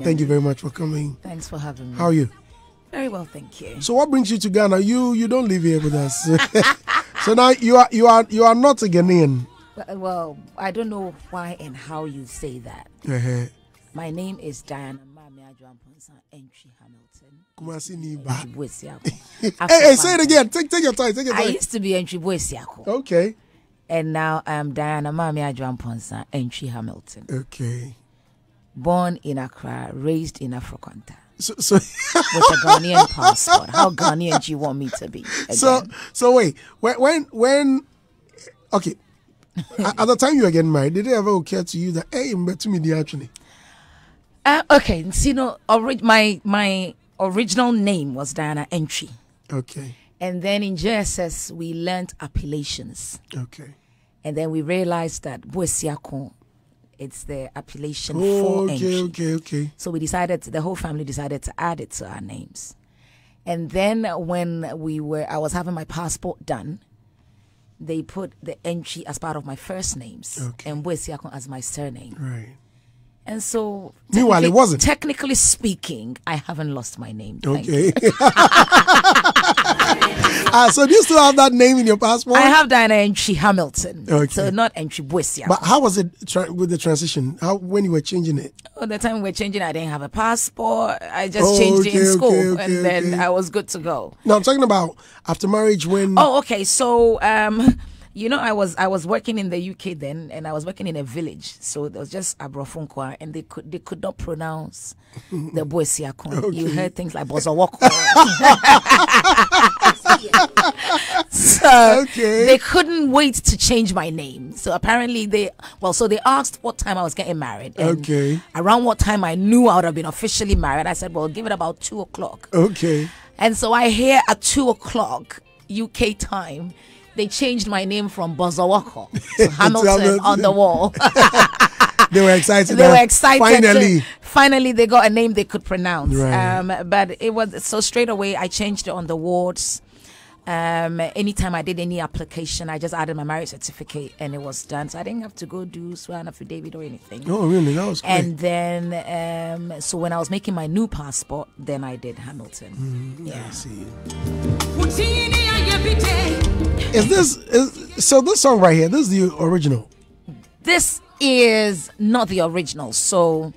Thank you very much for coming. Thanks for having me. How are you? Very well, thank you. So what brings you to Ghana? You don't live here with us. So now you are not a Ghanaian. Well, I don't know why and how you say that. Uh-huh. My name is Diana Mami Adwamponsa Entry Hamilton. Kumasi Niba. Hey, say it again. Take your time. I used to be Entry Boisiako. Okay. And now I'm Diana Mami Adwamponsa Entry Hamilton. Okay. Born in Accra, raised in Afroquanta. So with a Ghanaian passport. How Ghanaian do you want me to be? Again? So wait. When okay. At the time you were getting married, did it ever occur to you that hey, to me the actually? Okay, so my original name was Diana Entry. Okay. And then in JSS we learned appellations. Okay. And then we realized that Boisiako, it's the appellation for Entry. Okay. So the whole family decided to add it to our names. And then when I was having my passport done, they put the Entry as part of my first names and Boisiako as my surname. Right. And so, meanwhile, it wasn't. Technically speaking, I haven't lost my name. Okay. So do you still have that name in your passport? I have Diana Entry Hamilton. Okay. So not Entry Boisiako. But how was it with the transition? When you were changing it? The time we were changing, I didn't have a passport. I just changed it in school, and then I was good to go. No, I'm talking about after marriage when. Oh, okay. So, I was working in the UK then, and I was working in a village. So there was just Abrofunkwa, and they could not pronounce the Boisiako. Okay. You heard things like Bozawoko. So they couldn't wait to change my name. So apparently they asked what time I was getting married. And around what time I knew I would have been officially married, I said, well, give it about 2:00. Okay. And so I hear at 2:00 UK time, they changed my name from Bozawoko to Hamilton on the wall. They were excited. Finally, they got a name they could pronounce. Right. But it was so straight away. I changed it on the wards. Anytime I did any application, I just added my marriage certificate and it was done. So I didn't have to go do swear affidavit or anything. Oh, really? That was great. And then, so when I was making my new passport, then I did Hamilton. Yeah. I see. So this song right here, this is the original? This is not the original. So,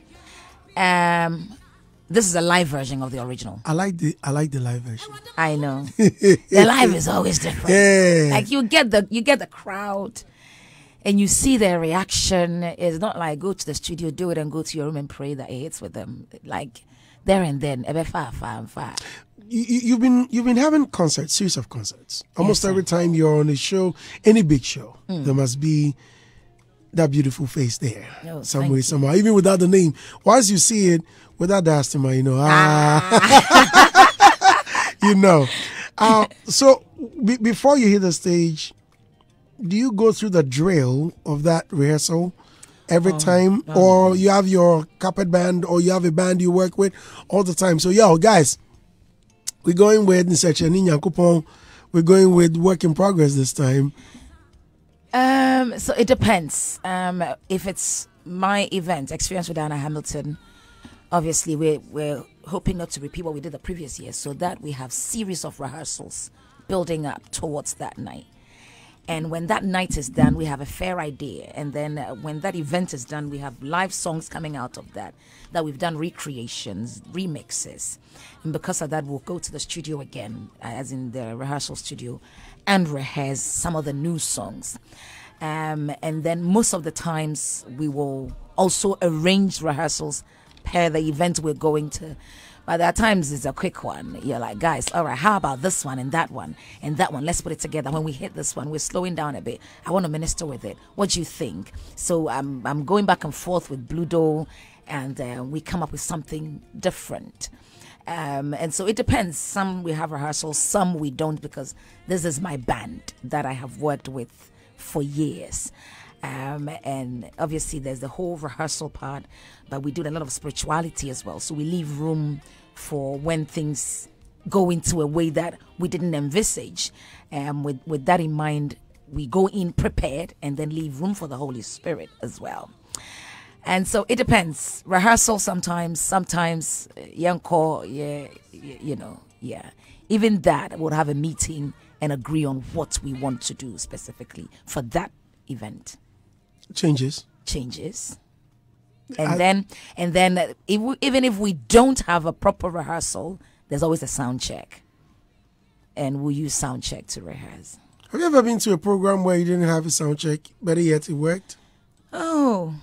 this is a live version of the original. I like the live version. I know. The live is always different. Yeah. Like you get the crowd and you see their reaction. It's not like go to the studio, do it and go to your room and pray that it hits with them. Like there and then. Far. You've been having series of concerts. Almost every time you're on a show, any big show, there must be that beautiful face there. Somehow, even without the name. Once you see it, without the asthma, So before you hit the stage, do you go through the drill of that rehearsal every time? Or you have your carpet band or you have a band you work with all the time? So, guys, we're going with we're going with Work in Progress this time. So it depends. If it's my event, Experience with Diana Hamilton, obviously we're hoping not to repeat what we did the previous year, so that we have series of rehearsals building up towards that night. And when that night is done, we have a fair idea. And then when that event is done, we have live songs coming out of that we've done recreations, remixes. And because of that, we'll go to the studio again, as in the rehearsal studio, and rehearse some of the new songs. And then most of the times, we will also arrange rehearsals per the event we're going to. But at times it's a quick one. You're like, guys, all right, how about this one and that one and that one? Let's put it together. When we hit this one, we're slowing down a bit. I want to minister with it. What do you think? So I'm going back and forth with Blue Dole, and we come up with something different. And so it depends. Some we have rehearsals, some we don't, because this is my band that I have worked with for years. And obviously there's the whole rehearsal part, but we do a lot of spirituality as well. So we leave room for when things go into a way that we didn't envisage. With that in mind, we go in prepared and then leave room for the Holy Spirit as well. And so it depends. Rehearsal sometimes young call, yeah, you know, yeah. Even that, we'll have a meeting and agree on what we want to do specifically for that event. Changes. And then even if we don't have a proper rehearsal, there's always a sound check. And we'll use sound check to rehearse. Have you ever been to a program where you didn't have a sound check, better yet it worked? Oh.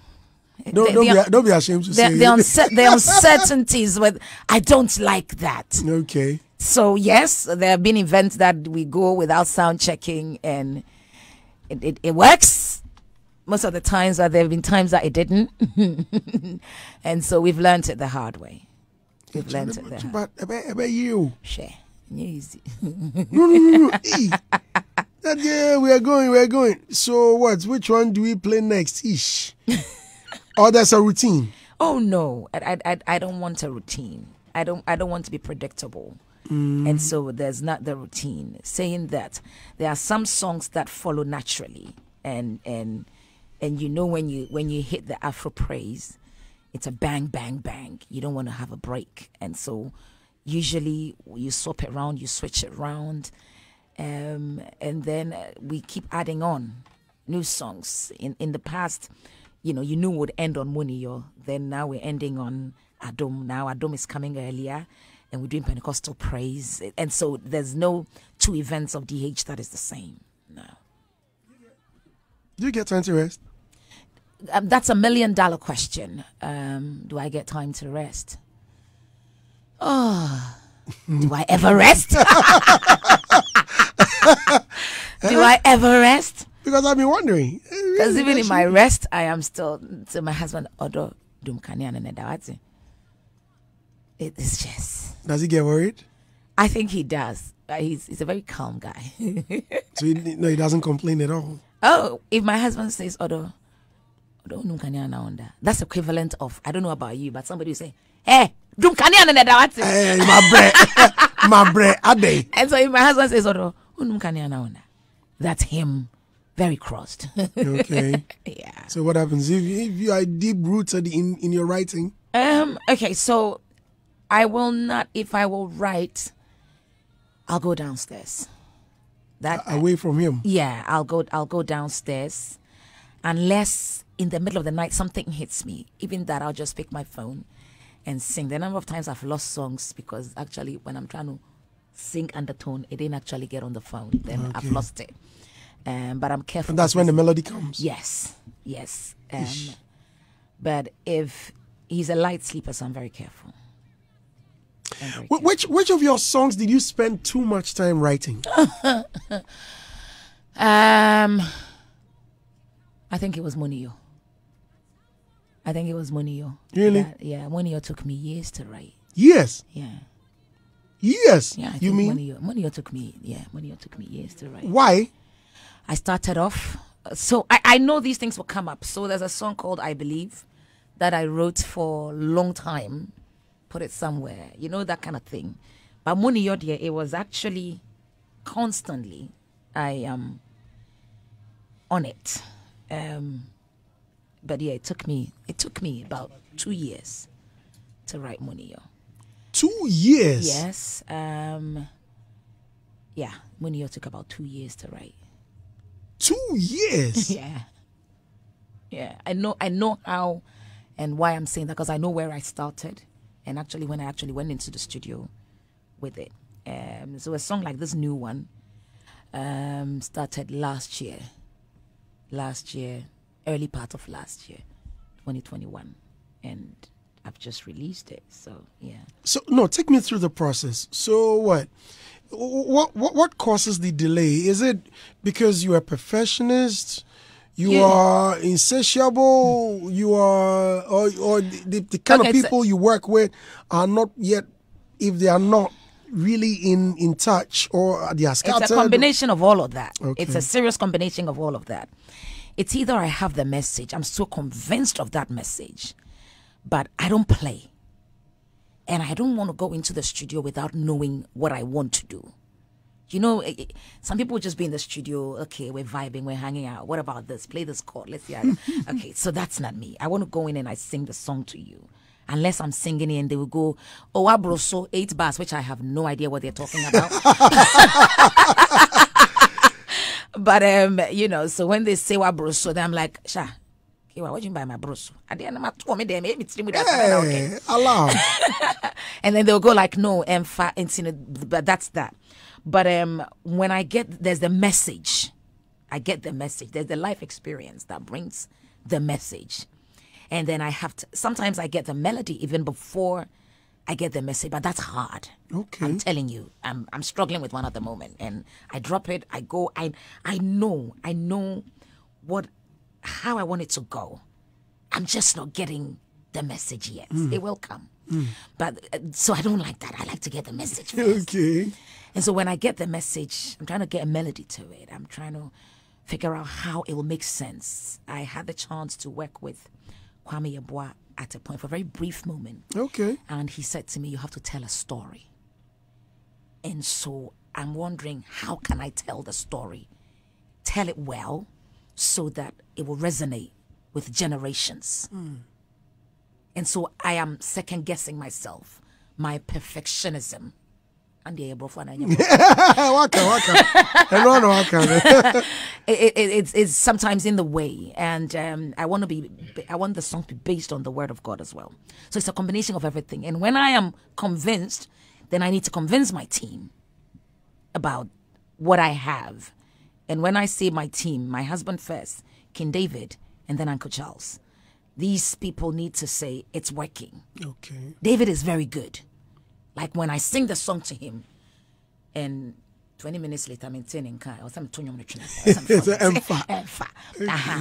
Don't be ashamed to say the uncertainties with I don't like that. Okay. So yes, there have been events that we go without sound checking and it works. Most of the times, but there have been times that it didn't. And so we've learned it the hard way. But about you. Share. Easy. No. Yeah, we are going. So what? Which one do we play next? Ish. Or there's a routine? Oh no, I don't want a routine. I don't want to be predictable. And so there's not the routine. Saying that there are some songs that follow naturally, and you know when you hit the Afro praise, it's a bang bang bang. You don't want to have a break, and so usually you swap it around, you switch it around, and then we keep adding on new songs. In the past, you would end on Muniyo. Then now we're ending on Adom. Now Adom is coming earlier, and we're doing Pentecostal praise. And so there's no two events of DH that is the same. No. Do you get time to rest? That's $1 million question. Do I get time to rest? Oh, do I ever rest? Do I ever rest? Because I've been wondering. Because even in my rest, I am still to my husband. Odo dumkanian and edawati. It's just. Does he get worried? I think he does. He's a very calm guy. So he doesn't complain at all. Oh, if my husband says Odo dumkanian na onda, that's equivalent of, I don't know about you, but somebody will say, "Hey, dumkanian and edawati." Hey, my bread, ade. And so if my husband says Odo dumkanian na onda, that's him. Very crossed. Okay. Yeah. So what happens if you are deep rooted in your writing? Okay, so I will not. If I will write, I'll go downstairs. Away from him. Yeah, I'll go downstairs, unless in the middle of the night something hits me. Even that, I'll just pick my phone and sing. The number of times I've lost songs because actually when I'm trying to sing undertone, it didn't actually get on the phone. Then Okay. I've lost it. But I'm careful. And that's when the melody comes. Yes. But if he's a light sleeper, so I'm very careful. Which of your songs did you spend too much time writing? I think it was Muniyo. Really? Yeah, Muniyo took me years to write. Yes. Yeah. Yes. Yeah. You mean? Muniyo took me years to write. Why? I started off, so I know these things will come up. So there's a song called I Believe that I wrote for a long time, put it somewhere, that kind of thing. But Muniyo, it was actually constantly, I am on it. But yeah, it took me about 2 years to write Muniyo. 2 years? Yes. Yeah, Muniyo took about 2 years to write. 2 years? Yeah. I know how and why I'm saying that, because I know where I started and actually when I actually went into the studio with it. So a song like this new one started last year, early part of last year, 2021, and I've just released it. So yeah. So no, take me through the process. So what causes the delay? Is it because you are a perfectionist? You are insatiable? You are, or the kind of people you work with are not yet, if they are not really in touch, or they are scattered? It's a combination of all of that. Okay. It's a serious combination of all of that. It's either I have the message, I'm so convinced of that message, but I don't play. And I don't want to go into the studio without knowing what I want to do. You know, some people would just be in the studio. Okay, we're vibing, we're hanging out. What about this? Play this chord. Let's see. Okay, so that's not me. I want to go in and I sing the song to you. Unless I'm singing it and they will go, oh, abroso, 8 bars, which I have no idea what they're talking about. But, you know, so when they say abroso, then I'm like, Sha, what do you mean by my broso? Hey, Allah. And then they'll go like, no, but that's that. But when I get, there's the message. I get the message. There's the life experience that brings the message. And then I have to, sometimes I get the melody even before I get the message, but that's hard. Okay. I'm telling you, I'm struggling with one at the moment. And I drop it, I go, I know how I want it to go. I'm just not getting the message yet. It will come. But so I don't like that. I like to get the message first. Okay. And so when I get the message, I'm trying to get a melody to it. I'm trying to figure out how it will make sense. I had the chance to work with Kwame Yeboah at a point for a very brief moment. Okay. And he said to me, you have to tell a story. And so I'm wondering, how can I tell the story? Tell it well so that it will resonate with generations. And so I am second guessing myself, my perfectionism. And it's sometimes in the way, and I want the song to be based on the word of God as well. So it's a combination of everything. And when I am convinced, then I need to convince my team about what I have. And when I say my team, my husband first, King David, and then Uncle Charles, these people need to say it's working. Okay. David is very good. Like when I sing the song to him, and 20 minutes later, I'm in car.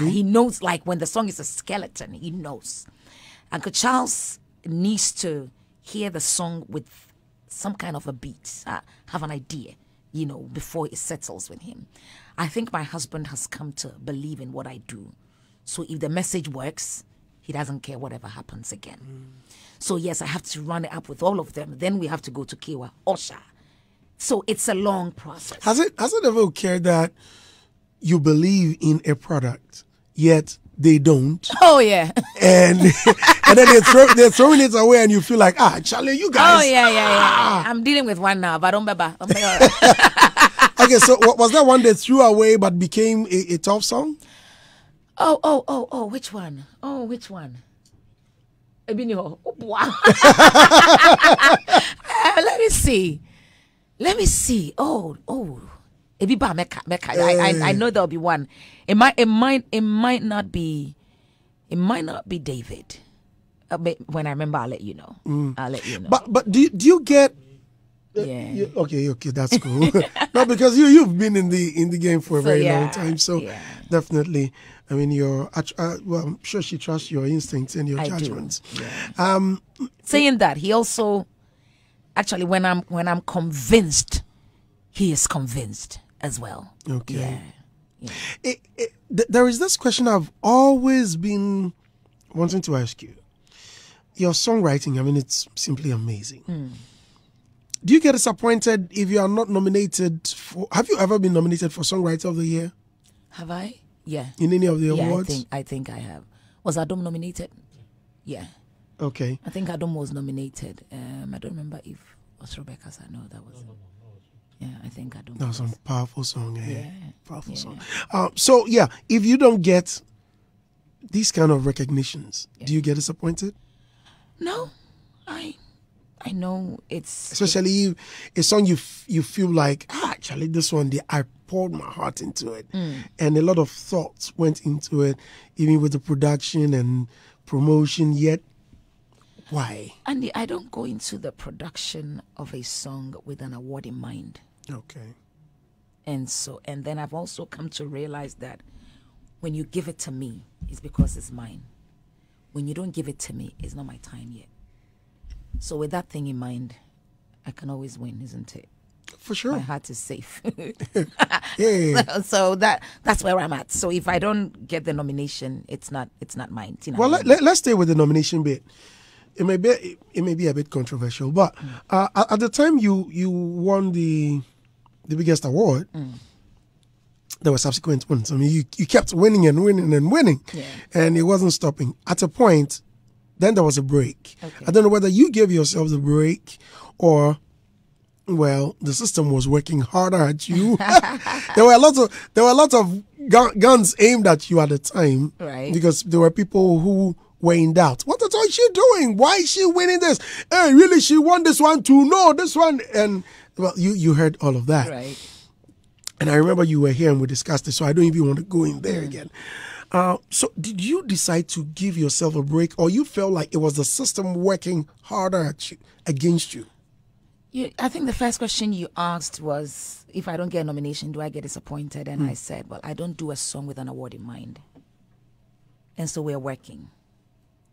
He knows, like when the song is a skeleton, he knows. Uncle Charles needs to hear the song with some kind of a beat, have an idea, you know, before it settles with him. I think my husband has come to believe in what I do. So if the message works, he doesn't care whatever happens again. So yes, I have to run it up with all of them. Then we have to go to Kiwa, Osha. So it's a long process. Has it ever occurred that you believe in a product, yet they don't? Oh yeah. And then they're throwing it away, and you feel like, Charlie, you guys. Oh yeah. I'm dealing with one now, but don't remember. Okay, so was that one they threw away but became a top song? Oh, which one? Wow. Let me see. Oh. I know there'll be one. It might not be David. When I remember, I'll let you know. But do you get? Yeah. Okay, that's cool. No, because you've been in the game for a very long time, so definitely. I mean, I'm sure she trusts your instincts and your judgments. Yeah. Saying that, he also actually, when I'm convinced, he is convinced as well. Okay. Yeah. There is this question I've always been wanting to ask you. Your songwriting, I mean, it's simply amazing. Do you get disappointed if you are not nominated for? Have you ever been nominated for Songwriter of the Year? Have I? Yeah. In any of the awards? I think I have. Was Adam nominated? Yeah. Okay. I think Adam was nominated. I don't remember if it was Rebecca's. I know that was. Yeah, I think Adam. That was a powerful song. Yeah. Powerful song. So yeah, if you don't get these kind of recognitions, do you get disappointed? No, I know it's especially a song you feel like actually this one I poured my heart into it, and a lot of thoughts went into it, even with the production and promotion. Yet, why? Andy, I don't go into the production of a song with an award in mind. Okay. And then I've also come to realize that when you give it to me, it's because it's mine. When you don't give it to me, it's not my time yet. So with that thing in mind, I can always win, isn't it? For sure. My heart is safe. Yeah. So that's where I'm at. So if I don't get the nomination, it's not mine. Well, let's stay with the nomination bit. It may be a bit controversial, but at the time you won the the biggest award, there were subsequent ones. I mean, you kept winning and winning and winning, and it wasn't stopping. At a point, then there was a break. Okay. I don't know whether you gave yourself the break or, well, the system was working harder at you. there were a lot of guns aimed at you at the time, right? Because there were people who were in doubt. What is she doing? Why is she winning this? Hey, really, she won this one too? No, this one. And well, you heard all of that, right? And I remember you were here and we discussed it, so I don't even want to go in there again. So did you decide to give yourself a break, or you felt like it was the system working harder at you, against you? I think the first question you asked was, if I don't get a nomination, do I get disappointed? And I said, well, I don't do a song with an award in mind. And so we're working.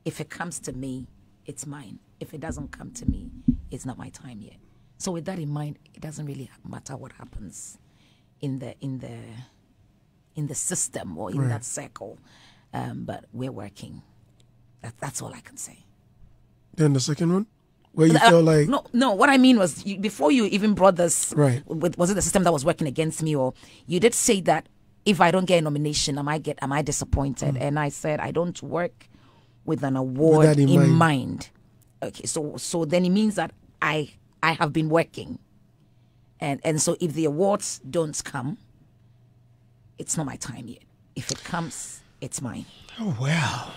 If it comes to me, it's mine. If it doesn't come to me, it's not my time yet. So with that in mind, it doesn't really matter what happens in the system or in that circle. But we're working. That's all I can say. Then the second one? Where you feel like... No, what I mean was, before you even brought this, right? Was it the system that was working against me? Or you did say that if I don't get a nomination, am I disappointed? And I said, I don't work with an award in mind. Okay, so then it means that I have been working. And so if the awards don't come, it's not my time yet. If it comes, it's mine. Oh, wow.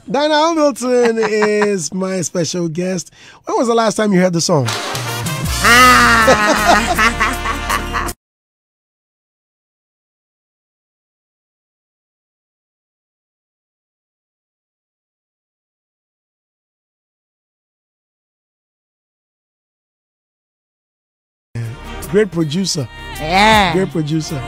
Dinah Hamilton is my special guest. When was the last time you heard the song? Great producer. Yeah. Great producer.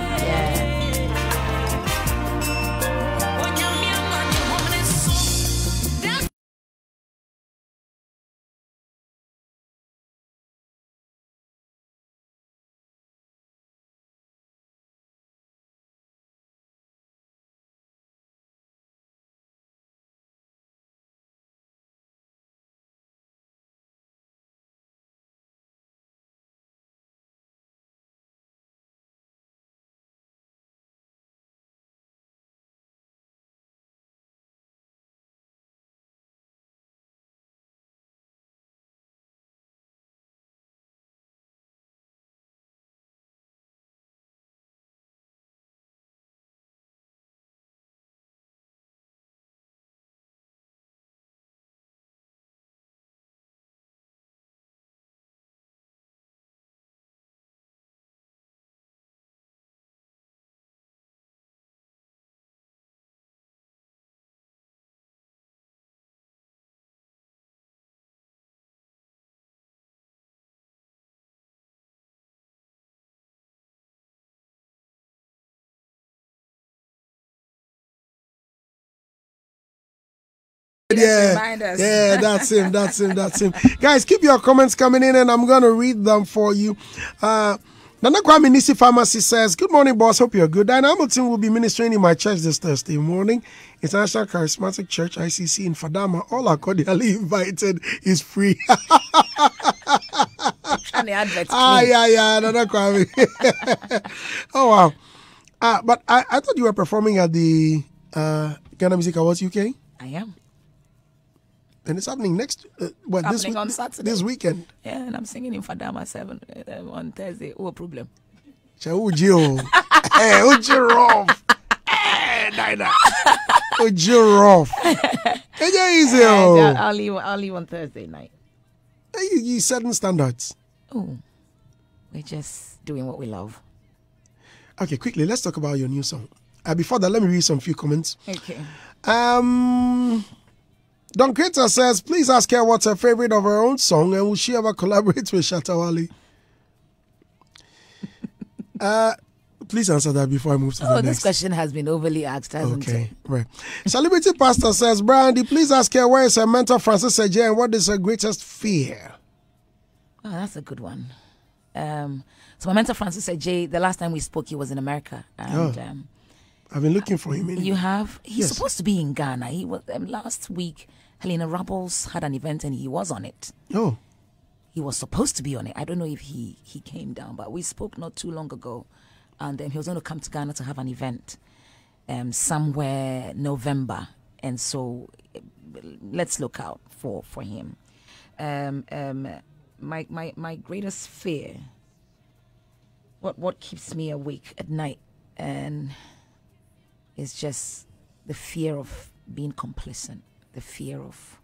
Yeah, that's him. Guys, keep your comments coming in and I'm going to read them for you. Nana Kwame Nisi Pharmacy says, good morning, boss. Hope you're good. Dinah Hamilton will be ministering in my church this Thursday morning. International Charismatic Church, ICC in Fadama. All are cordially invited. It's free. Yeah, Nana Kwame. Oh, wow. But I thought you were performing at the Ghana Music Awards UK. I am. And it's happening on Saturday. This weekend. Yeah, and I'm singing in Fadama 7 on Thursday. Oh, problem. Ujo. Hey, Ujo Rough. Hey, Dinah. Ujo Rough. Hey, easy. I'll leave on Thursday night. Hey, you setting standards. Oh, we're just doing what we love. Okay, quickly, let's talk about your new song. Before that, let me read some few comments. Okay. Don Creator says, please ask her what's her favorite of her own song and will she ever collaborate with Shatta Wale? Please answer that before I move to the next. This question has been overly asked, hasn't it? Okay, right. Celebrity Pastor says, Brandy, please ask her where is her mentor Francis Ejay and what is her greatest fear? Oh, that's a good one. So my mentor Francis Ejay, the last time we spoke, he was in America. And, I've been looking for him. You have? He's supposed to be in Ghana. He was last week. Helena Rubbles had an event and he was on it. Oh. he was supposed to be on it. I don't know if he came down, but we spoke not too long ago, and he was going to come to Ghana to have an event somewhere November, and so let's look out for him. My greatest fear, what keeps me awake at night, and is just the fear of being complacent, the fear of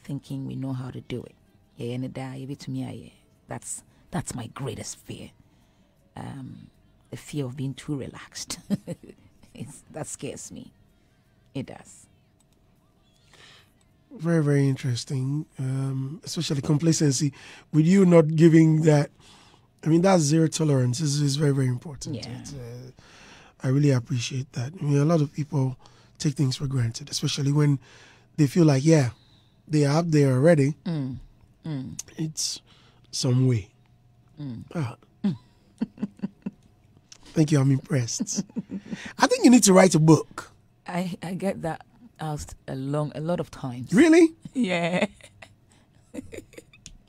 thinking we know how to do it. That's my greatest fear. The fear of being too relaxed. That scares me. It does. Very, very interesting. Especially complacency. With you not giving that, I mean, that's zero tolerance. This is very, very important. Yeah. I really appreciate that. I mean, a lot of people take things for granted, especially when they feel like, yeah, they are up there already. It's some way. Thank you. I'm impressed. I think you need to write a book. I get that asked a lot of times. Really? Yeah.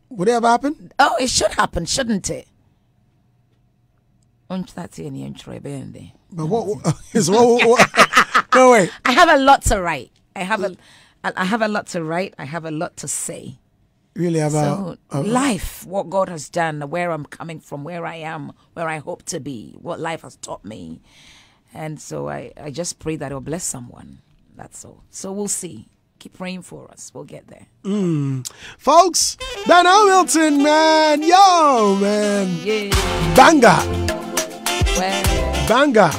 Would it ever happen? Oh, it should happen, shouldn't it? But what is what? No way. I have a lot to write. I have a lot to write. I have a lot to say. Really about life, what God has done, where I'm coming from, where I am, where I hope to be, what life has taught me. And so I just pray that it'll bless someone. That's all. So we'll see. Keep praying for us. We'll get there. Folks, Dan Hamilton, man. Yo, man. Yeah. Banger. Well, Banger.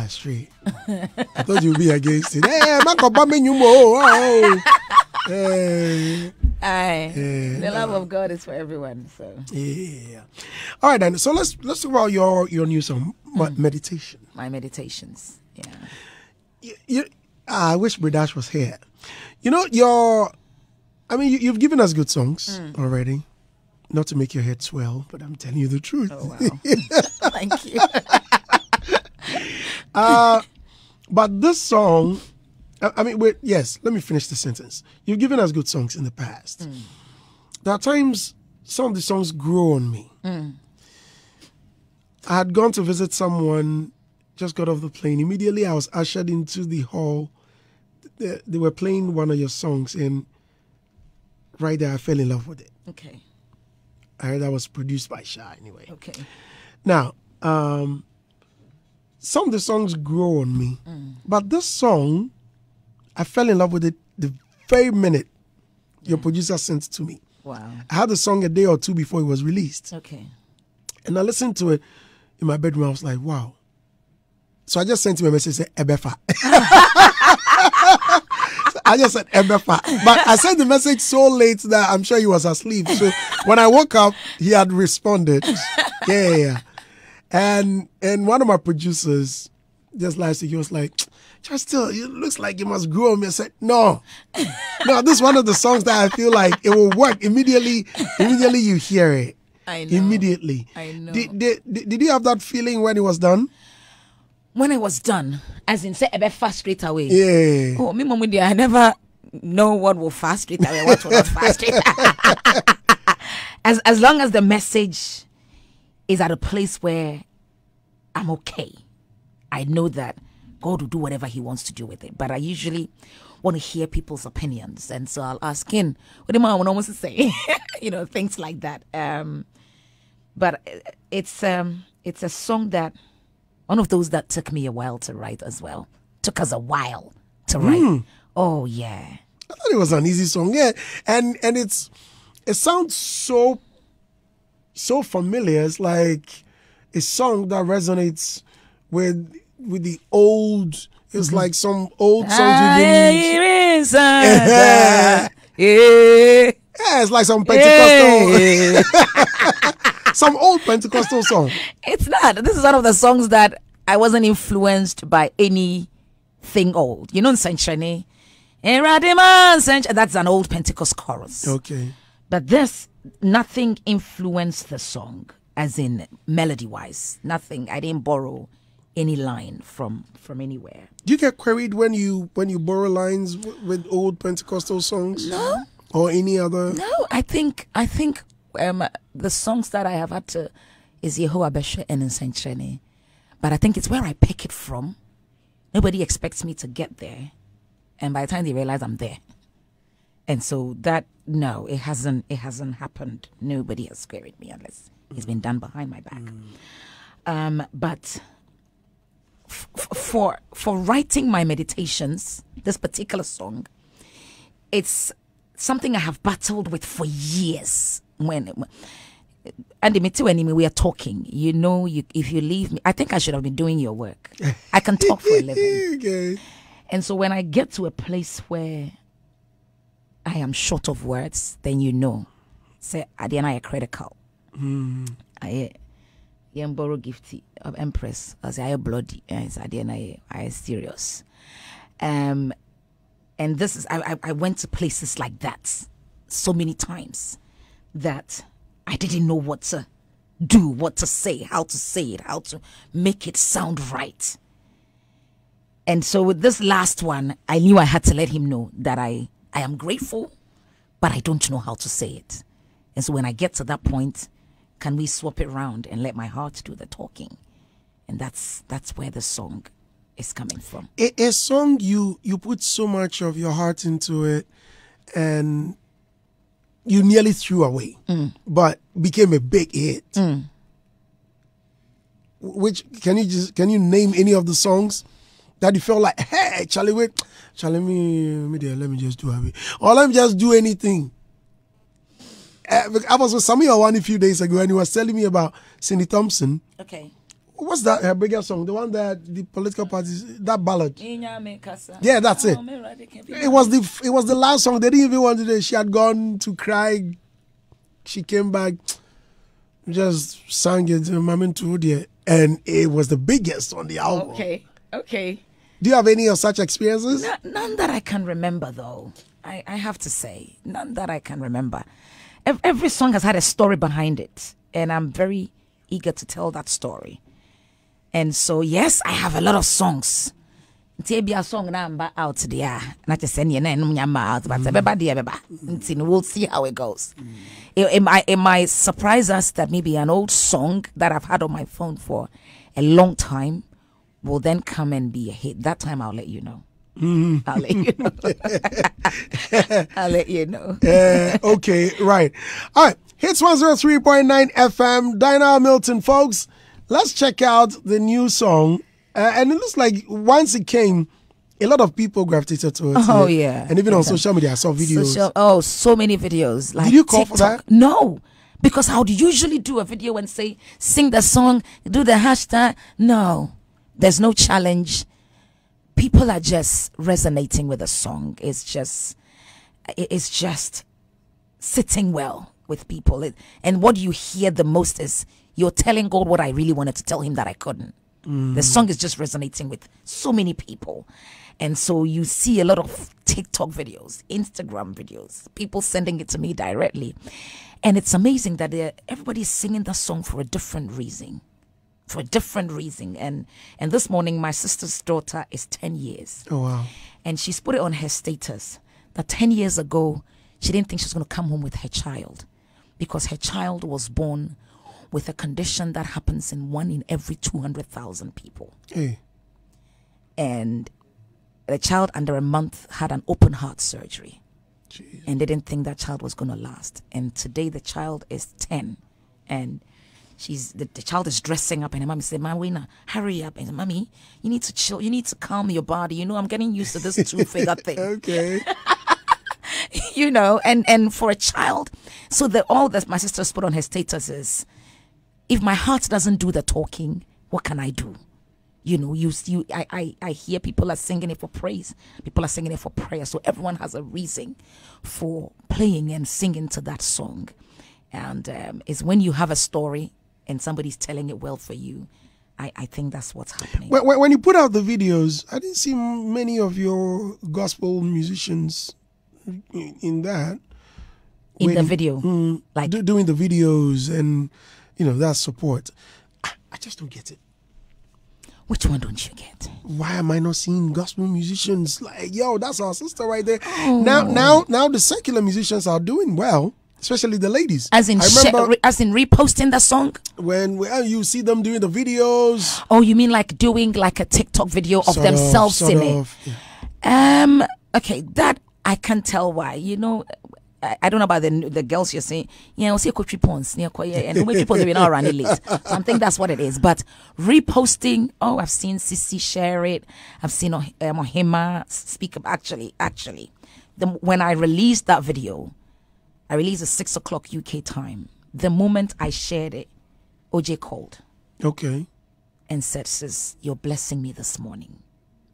Straight. I thought you'd be against it. Hey, the love of God is for everyone. So yeah. All right, then. So let's talk about your new song, Meditation. My meditations. Yeah. I wish Bridash was here. You know, you've given us good songs already. Not to make your head swell, but I'm telling you the truth. Oh wow. Thank you. But this song, let me finish the sentence. You've given us good songs in the past. There are times some of the songs grow on me. I had gone to visit someone, just got off the plane. Immediately I was ushered into the hall. They were playing one of your songs, and right there I fell in love with it. Okay. I heard that was produced by Sha anyway. Okay. Now, some of the songs grow on me, but this song, I fell in love with it the very minute your producer sent it to me. Wow. I had the song a day or two before it was released. Okay. And I listened to it in my bedroom. I was like, wow. So I just sent him a message, said, Ebefa. I just said Ebefa. But I sent the message so late that I'm sure he was asleep. So when I woke up, he had responded. Yeah. And one of my producers, just last week, he was like, just still, it looks like you must grow on me. I said, no, this is one of the songs that I feel like it will work. Immediately you hear it. I know. Immediately. I know. Did you have that feeling when it was done? When it was done, as in say a bit fast straight away. Yeah. Oh, me mom, I never know what will fast straight away, what will not fast straight. As long as the message is at a place where I'm okay. I know that God will do whatever He wants to do with it. But I usually want to hear people's opinions, and so I'll ask him, what do I want to say? Things like that. But it's a song that, one of those that took me a while to write as well. Took us a while to write. Oh yeah. I thought it was an easy song, yeah, and it sounds so familiar. It's like a song that resonates with the old. It's like some old songs we've been using. Yeah, it's like some Pentecostal, some old Pentecostal song. It's not. This is one of the songs that I wasn't influenced by anything old. Century. That's an old Pentecost chorus. Okay. But nothing influenced the song, as in melody-wise. Nothing. I didn't borrow any line from anywhere. Do you get queried when you borrow lines with old Pentecostal songs? No. Or any other? No, I think the songs that I have had to is Yehovah Beshe and Nsenchene. But I think it's where I pick it from. Nobody expects me to get there. And by the time they realize I'm there. And so it hasn't happened. Nobody has queried me unless it's been done behind my back. But for writing my meditations, this particular song, it's something I have battled with for years. When we are talking, if you leave me, I think I should have been doing your work. I can talk for a living. Okay. And so when I get to a place where I am short of words, then say, Adiana, I critical. I borrow gifty of Empress. I say, I bloody. Adiana, I serious. And this is, I went to places like that so many times that I didn't know what to do, what to say, how to say it, how to make it sound right. And so with this last one, I knew I had to let him know that I am grateful, but I don't know how to say it. And so when I get to that point, can we swap it around and let my heart do the talking? And that's where the song is coming from. A song you put so much of your heart into it, and you nearly threw away, but became a big hit. Which can you name any of the songs that you felt like, hey, Charlie, wait, Charlie, let me just do it, or let me just do anything. I was with Samuel one a few days ago, and he was telling me about Cindy Thompson. Okay. What's that her biggest song? The one that the political parties, that ballad. Yeah, that's it. It was the last song. They didn't even want to. She had gone to cry. She came back, just sang it, and it was the biggest on the album. Okay. Do you have any of such experiences? None that I can remember, though. I have to say, none that I can remember. Every song has had a story behind it, and I'm very eager to tell that story. And so, yes, I have a lot of songs. A song now out there. Not just saying but we'll see how it goes. It might surprise us that maybe an old song that I've had on my phone for a long time will then come and be a hit. That time I'll let you know. I'll let you know. I'll let you know. Okay, right. All right. Hits 103.9 FM. Dinah Milton, folks. Let's check out the new song. And it looks like once it came, a lot of people gravitated to it. Oh, yeah. And even on social media, I saw videos. So many videos. Like did you call TikTok. for that? No. Because I would usually do a video and say, sing the song, do the hashtag. No. There's no challenge. People are just resonating with the song. It's just sitting well with people. And what you hear the most is you're telling God what I really wanted to tell him that I couldn't. The song is just resonating with so many people. And so you see a lot of TikTok videos, Instagram videos, people sending it to me directly. And it's amazing that everybody's singing that song for a different reason. And this morning, my sister's daughter is 10 years. Oh, wow. And she's put it on her status that 10 years ago, she didn't think she was going to come home with her child because her child was born with a condition that happens in 1 in every 200,000 people. Hey. And the child under a month had an open heart surgery. Jeez. And they didn't think that child was going to last. And today the child is 10. And the child is dressing up, and her mommy said, Mawina, hurry up. And Mommy, you need to chill. You need to calm your body. I'm getting used to this two-figure thing. Okay. And for a child, so all that my sister's put on her status is, if my heart doesn't do the talking, what can I do? I hear people are singing it for praise. People are singing it for prayer. So everyone has a reason for playing and singing to that song. And it's when you have a story and somebody's telling it well for you, I think that's what's happening. When you put out the videos, I didn't see many of your gospel musicians in that. In the video? Like doing the videos and, that support. I just don't get it. Which one don't you get? Why am I not seeing gospel musicians like, that's our sister right there? Oh. Now the secular musicians are doing well, especially the ladies. As in reposting the song? When you see them doing the videos. Oh, you mean like doing like a TikTok video of themselves singing? Yeah. Okay, that I can't tell why. I don't know about the girls you're saying. Yeah, I'll see a country pawns near and country pawns are not running late. So I think that's what it is. But reposting, I've seen Sissy share it. I've seen Ohima speak up. Actually, when I released that video, I released at 6 o'clock UK time. The moment I shared it, OJ called. Okay. And said, Sis, you're blessing me this morning.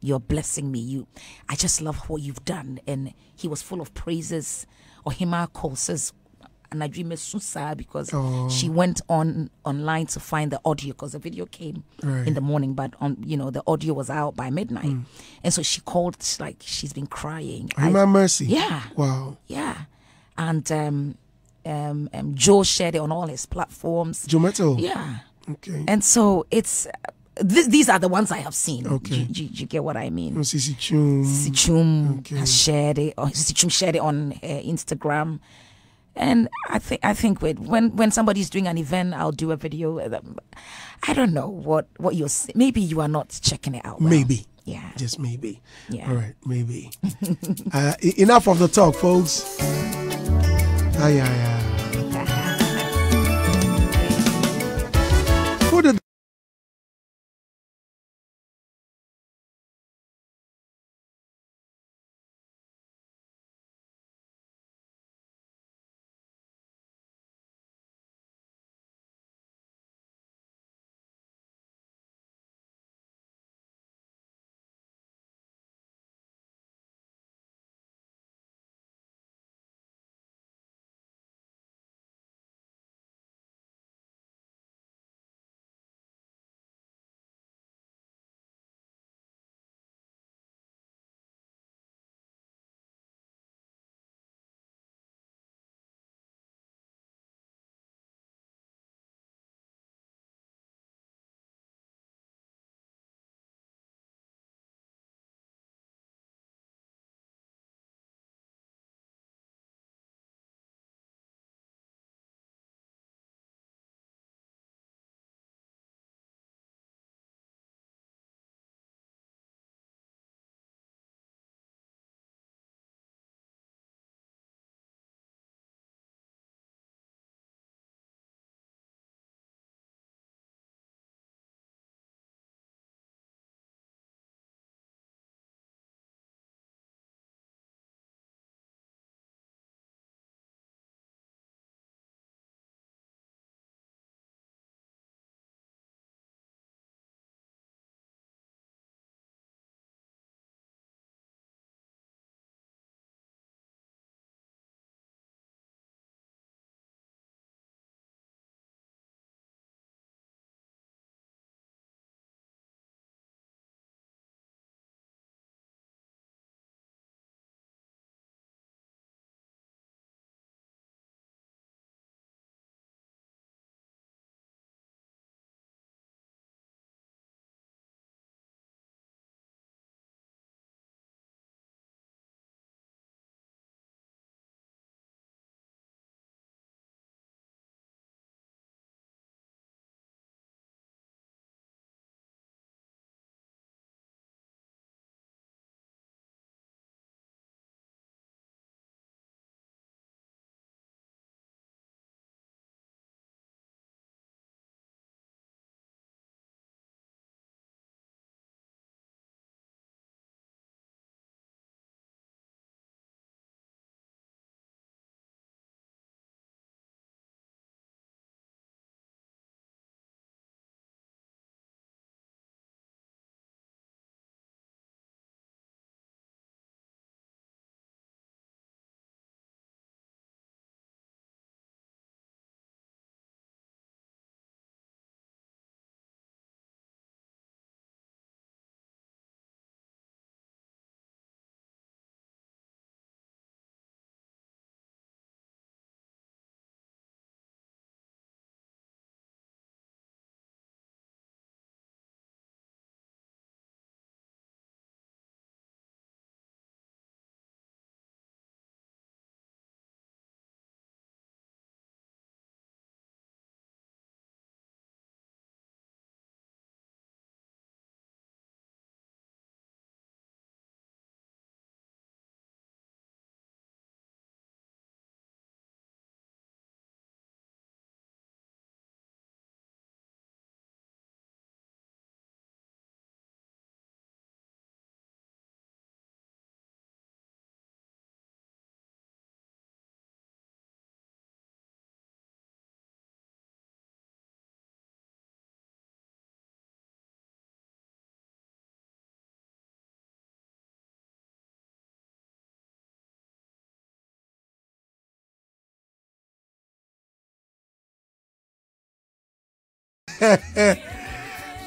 You're blessing me. I just love what you've done. And he was full of praises. Ohima calls, says, and I dream Susa because she went online to find the audio because the video came in the morning, but the audio was out by midnight. And so she called, she's been crying. Ohima Mercy. Yeah. Wow. Yeah. And Joe shared it on all his platforms. Joe Metal. Yeah. Okay. And so it's these are the ones I have seen. Okay. Do you get what I mean? Sissy Chum. Sissy Chum has shared it. Or Sissy Chum shared it on Instagram. And I think when somebody's doing an event, I'll do a video. I don't know what you're saying. Maybe you are not checking it out well. Maybe. Yeah. Just maybe. Yeah. All right. Maybe. Enough of the talk, folks. Who did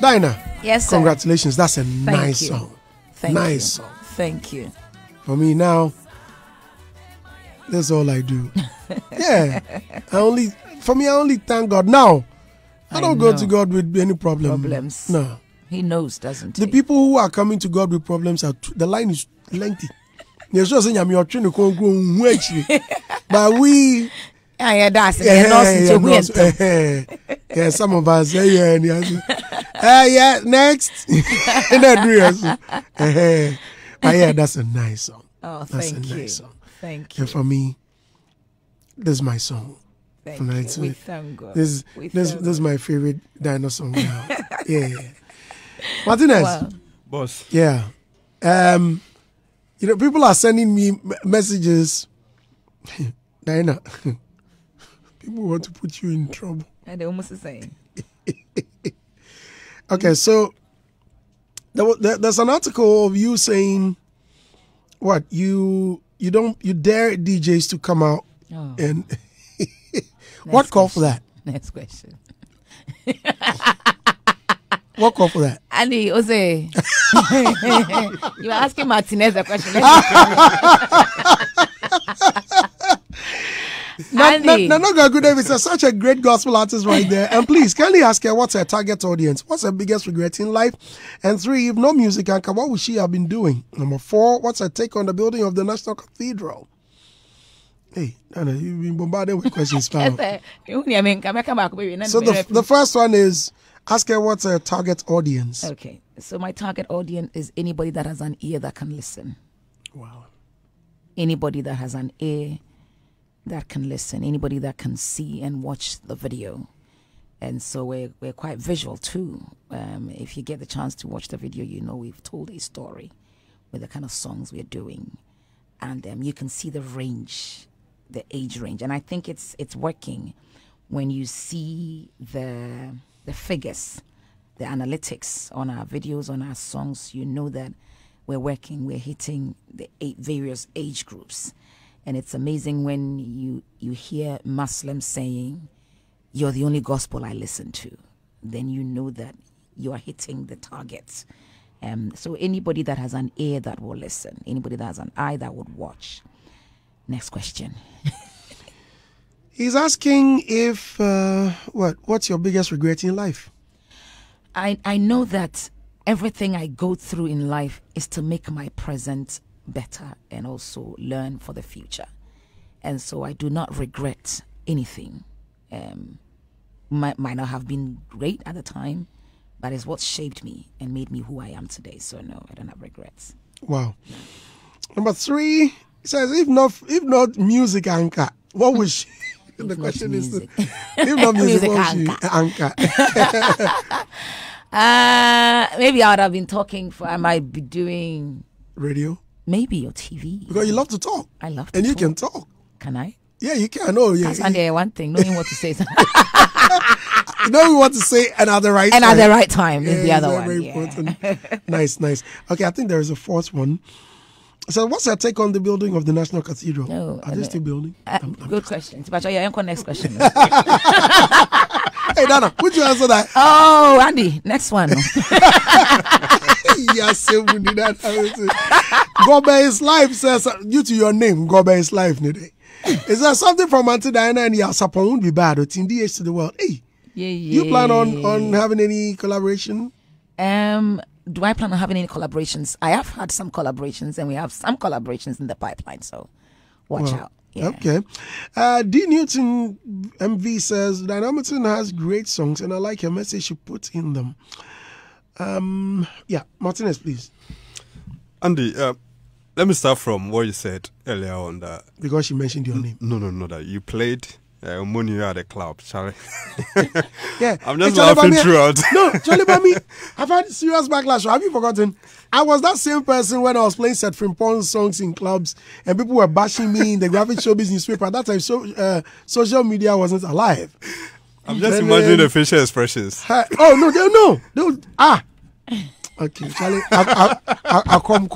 Dinah. Yes, sir. Congratulations. That's a nice song. Nice song. Thank you. For me now, that's all I do. Yeah. I only thank God. Now, I don't go to God with any problems. No. He knows, doesn't he? The people who are coming to God with problems, the line is lengthy. You're just saying, I'm your train to but we. Yeah, some of us yeah, next. But yeah, that's a nice song. Oh, that's thank you. Nice song. Thank you. And for me, this is my song. Thank you. We thank God. This is my favorite Dinah song now. Yeah. Martinez. Wow. Boss. Yeah. People are sending me messages. Dinah. People want to put you in trouble. And they're almost the same. Okay, so there's an article of you saying what you dare DJs to come out and what call for that? Next question. What call for that? Andy, Jose, you are asking Martinez a question. Nanoga Good is such a great gospel artist right there. And please, can you ask her what's her target audience? What's her biggest regret in life? And 3, if no music anchor, what would she have been doing? Number 4, what's her take on the building of the National Cathedral? Hey, Nana, you've been bombarded with questions, pal. So the first one is, ask her what's her target audience. Okay, so my target audience is anybody that has an ear that can listen. Wow. Anybody that has an ear that can listen, anybody that can see and watch the video. And so we're quite visual too. If you get the chance to watch the video, you know we've told a story with the kind of songs we're doing. And you can see the range, the age range. And I think it's working when you see the figures, the analytics on our videos, on our songs. You know that we're hitting the 8 various age groups. And it's amazing when you hear Muslims saying, "You're the only gospel I listen to." Then you know that you are hitting the target. So anybody that has an ear that will listen, anybody that has an eye that would watch. Next question. He's asking if, what's your biggest regret in life? I know that everything I go through in life is to make my present better and also learn for the future. And so I do not regret anything. Might not have been great at the time, but it's what shaped me and made me who I am today. So no, I don't have regrets. Wow. Number 3, he says, if not music anchor, what was she? The question is, if not music, what was she anchor? Maybe I would have been talking I might be doing radio. Maybe, or TV. Because you love to talk. I love to and talk. And you can talk. Can I? Yeah, you can. Oh, yeah. That's one thing, knowing what to say. You know what to say and at the right time. And at the right time is the other one. Very important. Nice. Okay, I think there is a 4th one. So what's your take on the building of the National Cathedral? No, Are they still building? Good question. But next question. Hey, Nana, would you answer that? Oh, Andy, next one. Yes, Gobe is life says, due to your name, Gobe is life. Is there something from Auntie Diana and Yasapon won't be bad or in DH to the world? Hey, you plan on having any collaboration? Do I plan on having any collaborations? I have had some collaborations and we have some collaborations in the pipeline, so watch out. Yeah. Okay. D. Newton MV says, Dynamicton has great songs and I like your message you put in them. Yeah, Martinez, please. Andy, let me start from what you said earlier on. That because you mentioned your name. No, that you played Money at the club, Charlie. Yeah, I'm just laughing throughout. No, Charlie, but me, I've had serious backlash. Have you forgotten? I was that same person when I was playing Seth Frimpong's songs in clubs and people were bashing me in the graphic showbiz newspaper. At that time, social media wasn't alive. I'm just imagining the facial expressions. Oh, no. Okay, Charlie, I come.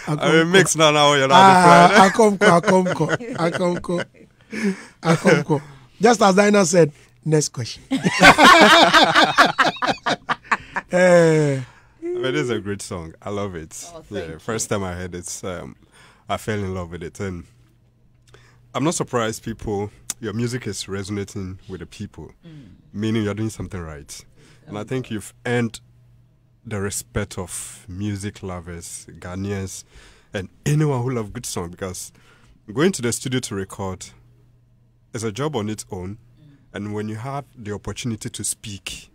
I mix now. You're not I come. Just as Dinah said, Next question. It is a great song. I love it. Thank first time I heard it, I fell in love with it, and I'm not surprised your music is resonating with the people, meaning you're doing something right. And I think you've earned the respect of music lovers, Ghanaians, and anyone who loves good song, because going to the studio to record is a job on its own, and when you have the opportunity to speak,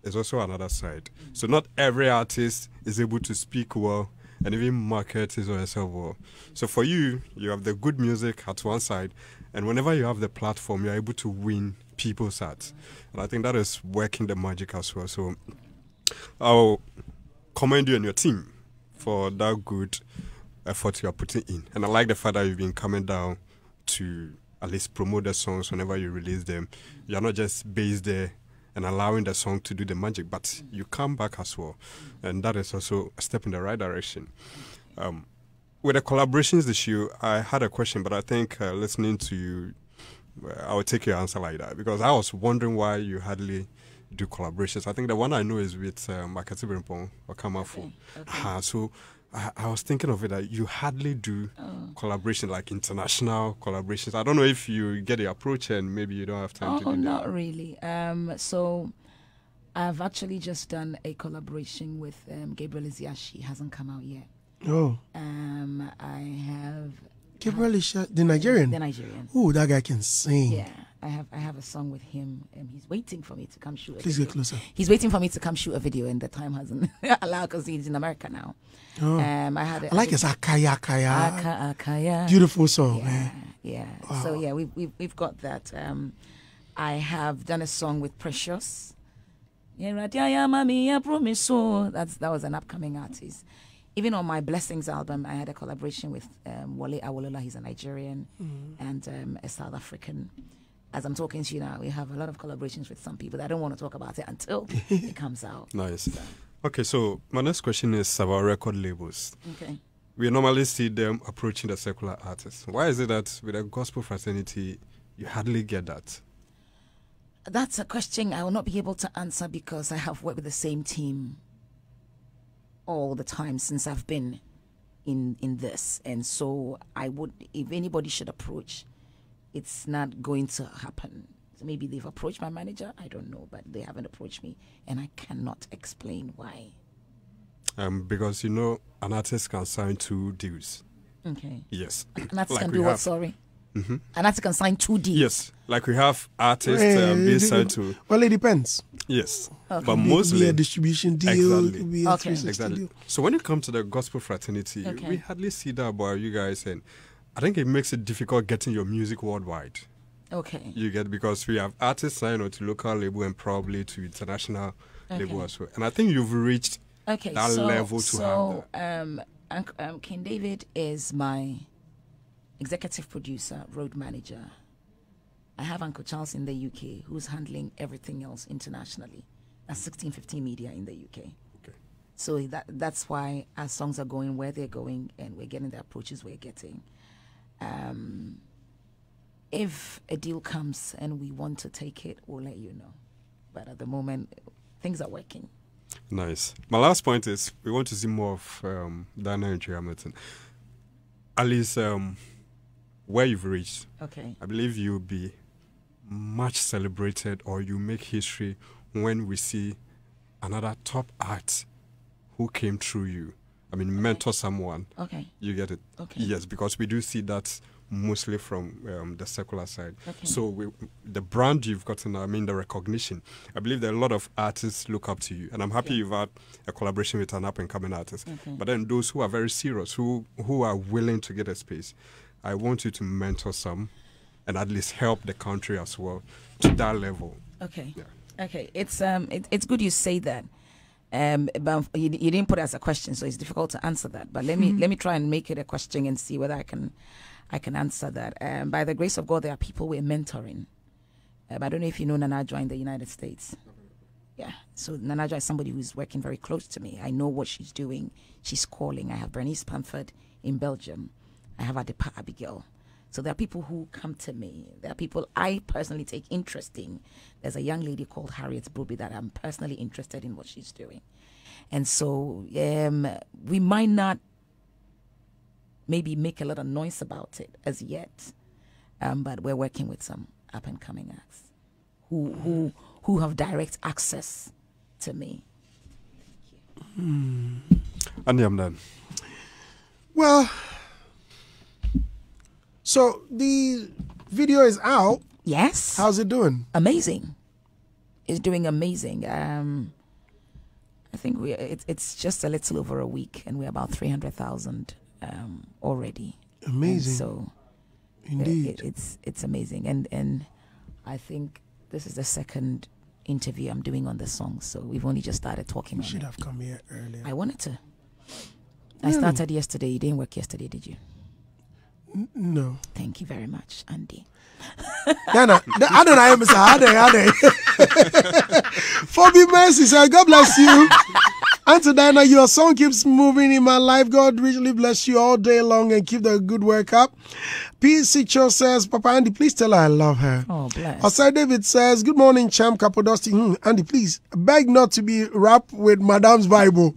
there's also another side. So not every artist is able to speak well and even market his or herself well. So for you, you have the good music at one side, and whenever you have the platform, you're able to win people's hearts. And I think that is working the magic as well. So I'll commend you and your team for that good effort you are putting in. And I like the fact that you've been coming down to at least promote the songs whenever you release them. You're not just based there and allowing the song to do the magic, but you come back as well. And that is also a step in the right direction. With the collaborations issue, I had a question, but I think listening to you, I will take your answer like that, because I was wondering why you hardly do collaborations. I think the one I know is with Makati Brimpong or Kamafu. Okay. So I was thinking of it that you hardly do collaboration, like international collaborations. I don't know if you get the approach and maybe you don't have time to do that. Not really. So I've actually just done a collaboration with Gabriel Iziashi. Hasn't come out yet. Oh. I have Gabriel Isha, the Nigerian. the Nigerian. Oh, that guy can sing. Yeah, I have a song with him. He's waiting for me to come shoot. Please get closer. He's waiting for me to come shoot a video, and the time hasn't allowed because he's in America now. Oh. I like his Akaya Akaya. Akaya. Beautiful song. Yeah. Wow. So yeah, we've got that. I have done a song with Precious. That was an upcoming artist. Even on my Blessings album, I had a collaboration with Wale Awolola. He's a Nigerian and a South African. As I'm talking to you now, we have a lot of collaborations with some people. I don't want to talk about it until it comes out. Nice. Okay, so my next question is about record labels. Okay. We normally see them approaching the secular artists. Why is it that with a gospel fraternity, you hardly get that? That's a question I will not be able to answer because I have worked with the same team all the time since I've been in this. And so I would, if anybody should approach, it's not going to happen. So maybe they've approached my manager, I don't know, but they haven't approached me, and I cannot explain why. Because, you know, an artist can sign 2 deals. Okay. Yes. An artist Like can we do what, have. sorry? An artist can sign 2 deals. Yes, like we have artists being signed to. Well, it depends. Yes, Okay. but It could mostly be a distribution deal. It Exactly. could be a Okay. 360 exactly. deal. So when you come to the gospel fraternity, Okay. we hardly see that about you guys, and I think it makes it difficult getting your music worldwide. Okay. You get, because we have artists signed to local label and probably to international label as well. And I think you've reached Okay. that level to have have King David is my executive producer, road manager. I have Uncle Charles in the UK who's handling everything else internationally. That's 1615 Media in the UK. Okay. So that's why our songs are going where they're going and we're getting the approaches we're getting. If a deal comes and we want to take it, we'll let you know. But at the moment, things are working. Nice. My last point is we want to see more of Dana and Trey Hamilton. At least where you've reached. Okay. I believe you'll be much celebrated, or you make history when we see another top act who came through you. I mean, mentor someone. Okay. You get it? Okay. Yes, because we do see that mostly from the secular side. Okay. So the brand you've gotten, I mean, the recognition. I believe that a lot of artists look up to you, and I'm happy you've had a collaboration with an up-and-coming artist. Okay. But then those who are very serious, who are willing to get a space, I want you to mentor some and at least help the country as well to that level. Okay. Yeah. Okay. It's good you say that. But you didn't put it as a question, so it's difficult to answer that. But let me try and make it a question and see whether I can answer that. By the grace of God, there are people we're mentoring. I don't know if you know Nanajwa in the United States. Yeah. So Nanajwa is somebody who's working very close to me. I know what she's doing. She's calling. I have Bernice Pamford in Belgium. I have Adepa Abigail. So there are people who come to me. There are people I personally take interest in. There's a young lady called Harriet Broby that I'm personally interested in what she's doing. And so we might not maybe make a lot of noise about it as yet, but we're working with some up-and-coming acts who have direct access to me. And I'm done. Well, so the video is out. Yes. How's it doing? Amazing. It's doing amazing. I think it's just a little over a week, and we're about 300,000 already. Amazing. And so, indeed, it's amazing, and I think this is the second interview I'm doing on the song. So we've only just started talking. You should have come here earlier. I wanted to. I started yesterday. You didn't work yesterday, did you? No. Thank you very much, Andy. I don't know, Mr. For be mercy, sir. God bless you. Auntie Diana, your song keeps moving in my life. God richly bless you all day long and keep the good work up. PC Cho says, Papa Andy, please tell her I love her. Oh, bless. Osai David says, good morning, Champ Capodosty. Andy, please beg not to be rap with Madame's Bible.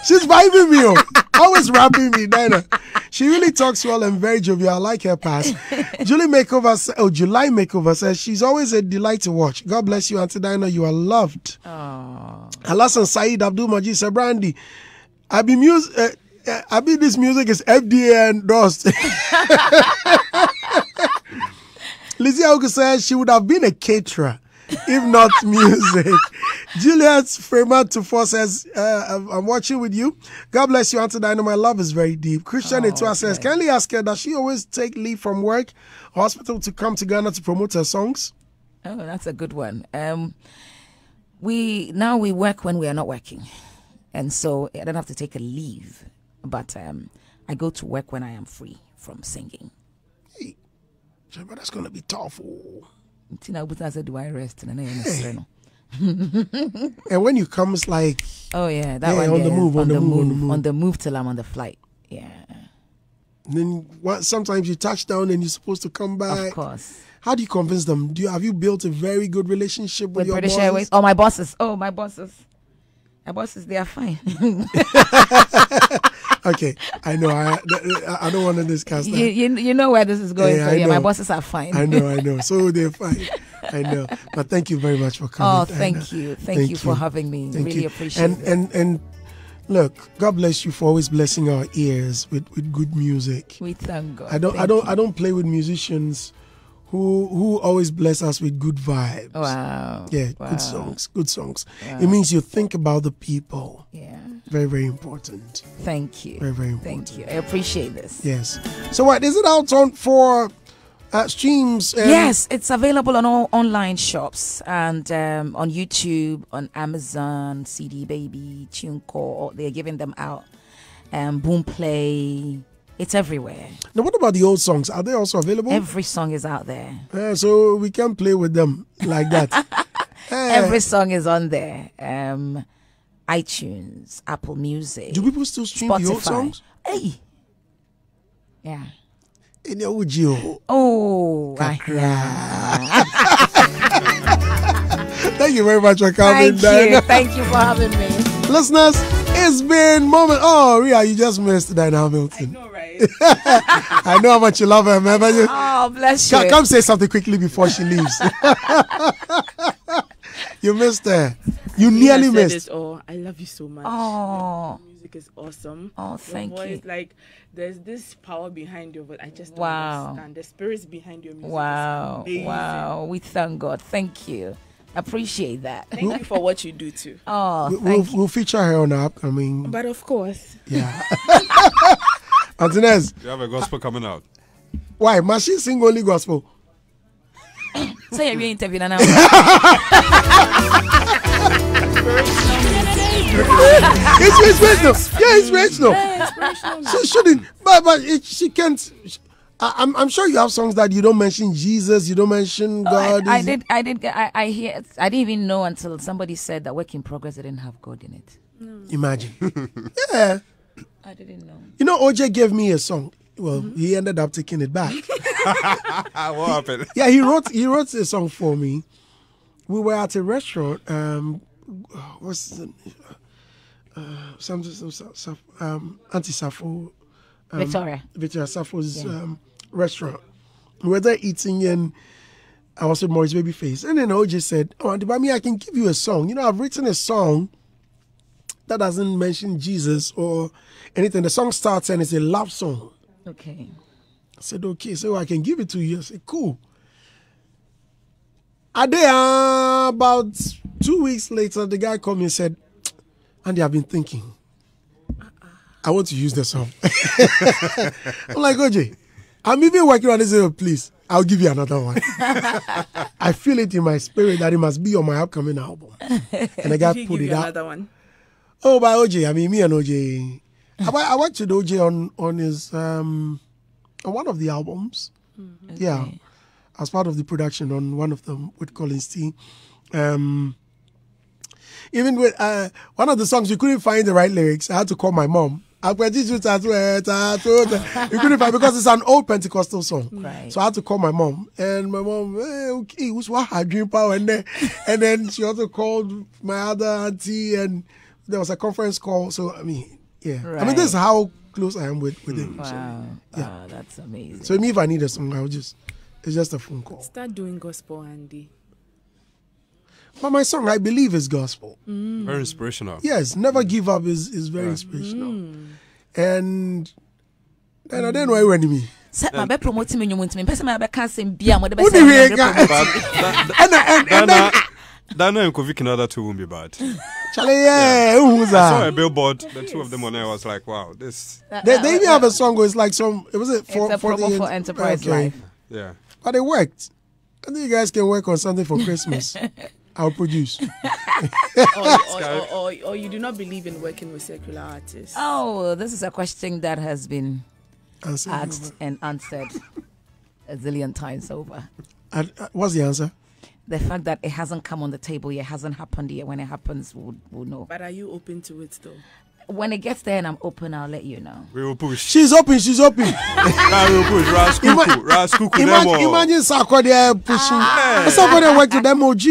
She's vibing me up. Always rapping me, Diana. She really talks well and very jovial. I like her past. July Makeover says, she's always a delight to watch. God bless you, Auntie Diana. You are loved. Oh. Alasan Saeed Abdul Majid Sabrandi. This music is FDA endorsed. Lizzie Augu says she would have been a caterer if not music. Juliet Fremont to Four says, I'm watching with you. God bless you, Auntie Diana. My love is very deep. Christian Etua says, kindly ask her, does she always take leave from work, hospital to come to Ghana to promote her songs? Oh, that's a good one. We work when we are not working. And so I don't have to take a leave. But I go to work when I am free from singing. Hey, but that's going to be tough. I said, do I rest? And when you come, it's like, oh yeah, that one on the move, on the move till I'm on the flight. Yeah. And then sometimes you touch down and you're supposed to come back. Of course. How do you convince them? Have you built a very good relationship with your British bosses? Airways? Oh, my bosses. My bosses, they are fine. Okay, I know. I don't want to discuss that. You know where this is going. Yeah, so yeah, my bosses are fine. I know. So they're fine. I know. But thank you very much for coming. Oh, thank you. Thank you for having me. Really appreciate it. And look, God bless you for always blessing our ears with good music. We thank God. I don't play with musicians who always bless us with good vibes. Wow. Yeah, wow. Good songs. Wow. It means you think about the people. Yeah. Very, very important. Thank you. Very, very important. Thank you. I appreciate this. Yes. So what, is it out for streams? Yes, it's available on all online shops and on YouTube, on Amazon, CD Baby, TuneCore. They're giving them out. Boomplay. It's everywhere. Now, what about the old songs? Are they also available? Every song is out there. So we can play with them like that. Every song is on there. iTunes, Apple Music. Do people still stream Spotify. the old songs? Hey. Yeah. In the audio. Oh. Yeah. Thank you very much for coming. Thank you for having me. Listeners, it's been moment. Oh, Ria, you just missed Diana Hamilton. I know, right? I know how much you love her, man. Oh, bless you. Come say something quickly before she leaves. You missed her. You nearly missed. Oh, I love you so much. Oh, your music is awesome. Oh, thank your voice, you. Like there's this power behind your voice. I just don't Wow. understand. The spirits behind your music. wow. Is amazing. Wow. We thank God. Thank you. Appreciate that. Thank you for what you do too. Oh, We'll feature her on our upcoming. But of course. Yeah. Antinez, You have a gospel coming out. why? Must she sing only gospel? So you're interviewing now. It's inspirational. Yeah, inspirational. She shouldn't. But she can't. I'm sure you have songs that you don't mention Jesus. You don't mention God. I did. I didn't even know until somebody said that Work in Progress didn't have God in it. Imagine. Yeah. I didn't know. You know, OJ gave me a song. Well, he ended up taking it back. What happened? Yeah, he wrote a song for me. We were at a restaurant. What's the Auntie Safo, Victoria Safo's restaurant. We were there eating, and I was with Maurice Babyface, and then OJ said, "Oh, Auntie Bami, I can give you a song. You know, I've written a song that doesn't mention Jesus or anything. The song starts and it's a love song." Okay. I said, "Okay, so I can give it to you." I said, "Cool." About 2 weeks later, the guy called me and said, "Andy, I've been thinking. I want to use the song." I'm like, "OJ, I'm even working on this. Please, I'll give you another one." I feel it in my spirit that it must be on my upcoming album. And the guy put it out. Another one. Oh, by OJ. I mean, me and OJ. I worked with OJ on his on one of the albums. Okay. Yeah, as part of the production on one of them with Collins T. Even with one of the songs, we couldn't find the right lyrics. I had to call my mom. You couldn't find, because it's an old Pentecostal song. Right. So I had to call my mom, and my mom, okay, who's what her dream power, and then she also called my other auntie, and there was a conference call. So I mean, yeah, Right. I mean, this is how close I am with him. Wow. So, yeah. Wow, that's amazing. So if I need a song, it's just a phone call. Start doing gospel, Andy. But my song, I believe, is gospel. Very inspirational. Yes, Never Give Up is very inspirational. And I don't know why you me. Set my bed promoting me, you person my bed can't say be a mother. Who do you But that no Nkovi another two won't be bad. Charlie, yeah, who's I saw a that? billboard, the two of them on there. I was like, wow, this. They even have a song where it's like it was It's a promo for Enterprise Life. Yeah. But it worked. I think you guys can work on something for Christmas. I'll produce. or you do not believe in working with secular artists. Oh, this is a question that has been Answer. asked and answered a zillion times over. What's the answer? The fact that it hasn't come on the table yet, hasn't happened yet. When it happens, we'll know. But are you open to it though? When it gets there and I'm open, I'll let you know. We will push. She's open. Nah, we will push. Raskuku. Imagine Sarko there pushing. Somebody worked with MOG.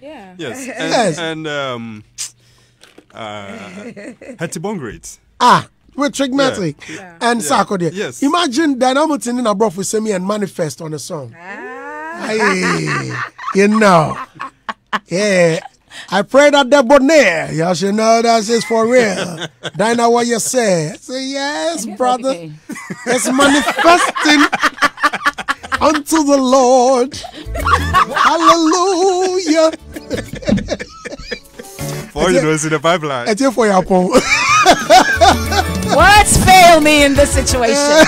Yeah. Yes. Yes. And Hetty Bongreat. With Trigmatic and Sarko there. Yes. Imagine Dynamite in a broth with Semi and Manifest on the song. Hey, you know. Yeah. I pray that the bonnet, y'all should know that is for real. Dinah, what you say? I say, yes, brother. Okay. It's manifesting unto the Lord. Hallelujah. For you know, it's in the pipeline. It's here for your phone. Words fail me in this situation.